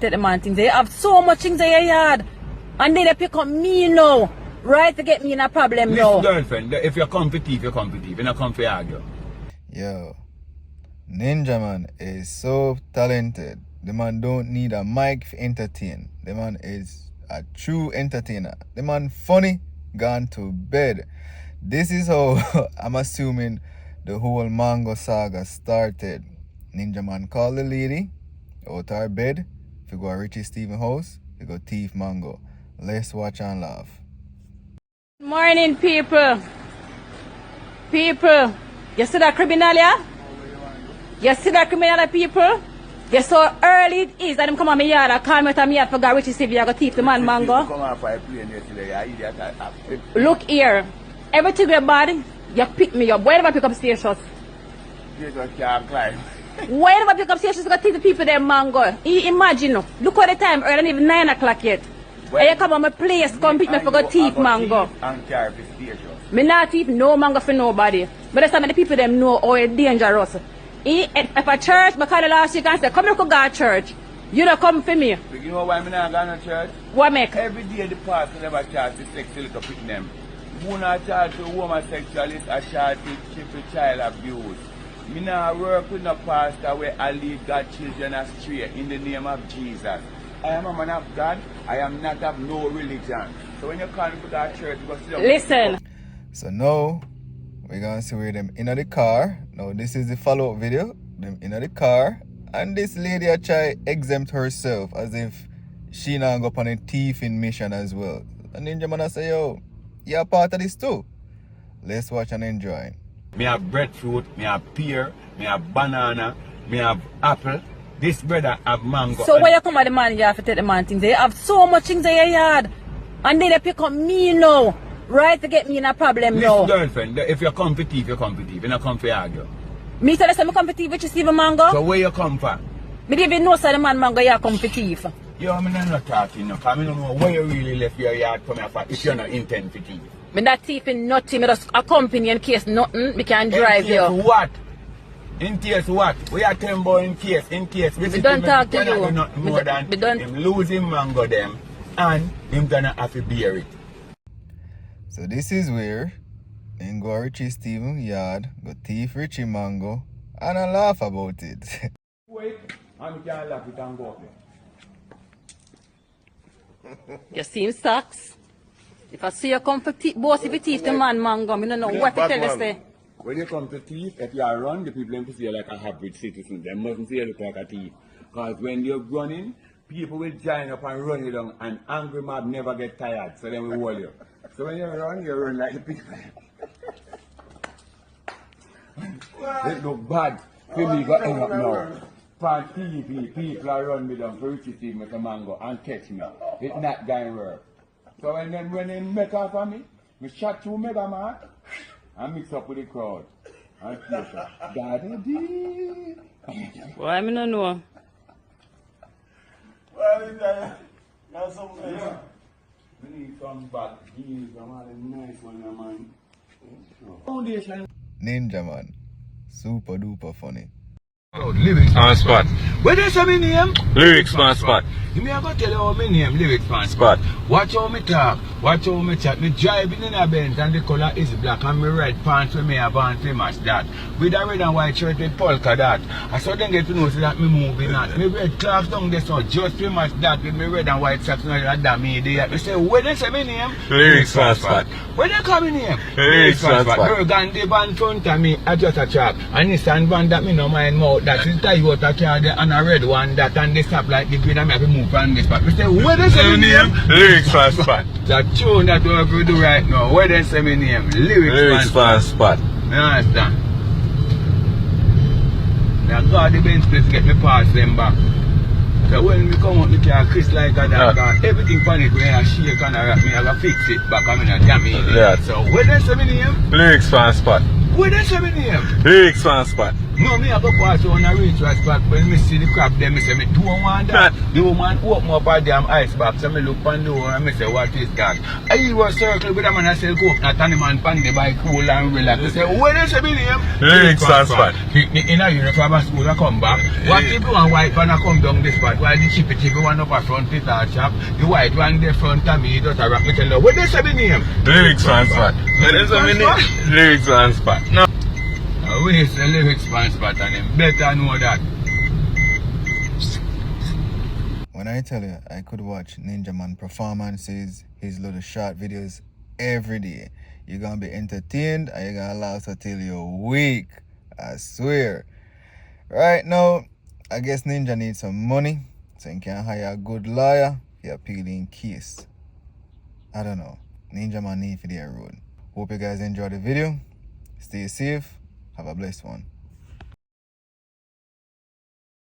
Take the man things. They have so much things in your yard. And then they pick up me now. Right, to get me in a problem now. Listen, girlfriend, if you come for thief, you come for thief. You don't come for argue. Yo, Ninjaman is so talented. The man don't need a mic to entertain. The man is a true entertainer. The man funny, gone to bed. This is how I'm assuming the whole Mango saga started. Ninjaman called the lady out her bed. If you go to Richie Stephen house, you go thief Mango. Let's watch and laugh. Morning, people. People, you see that criminal, yeah? You see that criminal, people? You saw how early it is that them come on my yard and call me to me and forgot Richie Stephen, you go thief the man Mango. Look here. Everything you bad, you pick me up. Why never pick up stations? Why never pick up stations to teach the people their Mango? Imagine, look at the time, early, even 9 o'clock yet. And you come on my place, come pick me for go thief Mango. Me not thief no Mango for nobody. But that's how many people them know how it's dangerous. If a church, I call the last week and say, come here to go to church. You don't come for me. You know why I'm not going to church? What make? Every day the pastor never charge the sexual to pick them. Who not charge to homosexualist or charge to triple child abuse. Me not work with no pastor where I lead God's children astray in the name of Jesus. I am a man of God. I am not of no religion. So when you come to that church, you go sit down. Listen. So now we're gonna see where them in the car. Now this is the follow-up video. Them in the car. And this lady a try exempt herself as if she not go on a thieving mission as well. And Ninjaman say, yo, you're part of this too. Let's watch and enjoy. Me have breadfruit, me have pear, me have banana, me have apple. This brother have mango. So when you come at the man, you have to take the man things. They have so much things in your yard. And then they pick up me now. Right, to get me in a problem now. Listen, girlfriend, if you come for thief, you come for thief. You don't come for argue. Me tell you say me come for thief, Richie Stephen Mango. So where you come from? Me didn't even know say the man Mango you come for thief. Yo, I'm not talking now, because I don't know where you really left your yard from here if you're not intent for thief. Me not thieving nothing, me just accompany in case nothing, me can drive you. In case what? In case what? We are telling about in case. We don't talk to you. Do nothing more than him losing Mango them and him gonna have to bear it. So this is where then go Richie Stephen yard, go thief Richie Mango, and I laugh about it. Wait, and we can laugh it and go there. You see him socks? If I see you come for thief, boss if you thief the man Mango, I don't know what to tell you say. When you come to thief, if you are run, the people them to see you like a hybrid citizen. They mustn't see you look like a thief. Because when you're running, people will join up and run you down, and angry mob never get tired, so then we hold you. So when you run like the people. It look bad. People got end up now. For TV, people are run me down for Richie Stephen with a Mango and catch me. It's not going to work. So when they make off of me, we shot 2 Mega Man and mix up with the crowd. And daddy. Why I don't know? Well, is that? That's something. Yeah. We need some bad deals, some of the nice one, man. Foundation. Ninjaman, super duper funny. Oh, lyrics on spot. Where they say my name? Lyrics on spot. You may have to tell you how my name, lyrics on spot. Watch how me talk, watch how me chat. Me driving in a Benz and the color is black and me red pants with me have on famous that. With a red and white shirt with polka dot. I saw them get to know so that me moving on. Me red clocks down there so just famous that with me red and white socks and like that me there. Me say, where they say my name? Lyrics on spot. Where they call my name? Lyrics on spot. Burgundy van front of me, I just a chap. And Nissan van that me no mind mouth. That is Toyota car there and a red one that and they stop like the green and me have to move from this spot. Me say, where they say my name? Lyrics on spot. That tune that we have to do right now, where they say my name? Lyrics on spot. You understand? Now God the bench place get me parts them back. So when we come out, me can Chris like a that. Everything on it when I shake and I rock me, I go fix it back. I mean I jam it. Yeah. So where they say my name? Lyrics on spot. What they say my name? Lyrics fan spot. No, me I go pass on a reach spot. When me see the crab there, me say me don't want that. The woman open up a damn ice box and me look on the door and me say what is that? I was circle with a man I sell coconut and the man pan the bike cool and relax. They say, what they say my name? Lyrics fan spot. In a uniform of school I come back. What if you want white one I come down this spot? While the chippy one up a front it a chop. The white one there front of me just a rock me tell you. What they say my name? Lyrics fan spot. What they say my name? Lyrics fan spot. No. We say lyrics fan spot and him better know that. When I tell you, I could watch Ninjaman performances, his little short videos every day. You're gonna be entertained and you're gonna laugh until you're weak. I swear. Right now, I guess Ninja needs some money so he can hire a good lawyer for appealing case. I don't know. Ninjaman need for their road. Hope you guys enjoyed the video. Stay safe. Have a blessed one.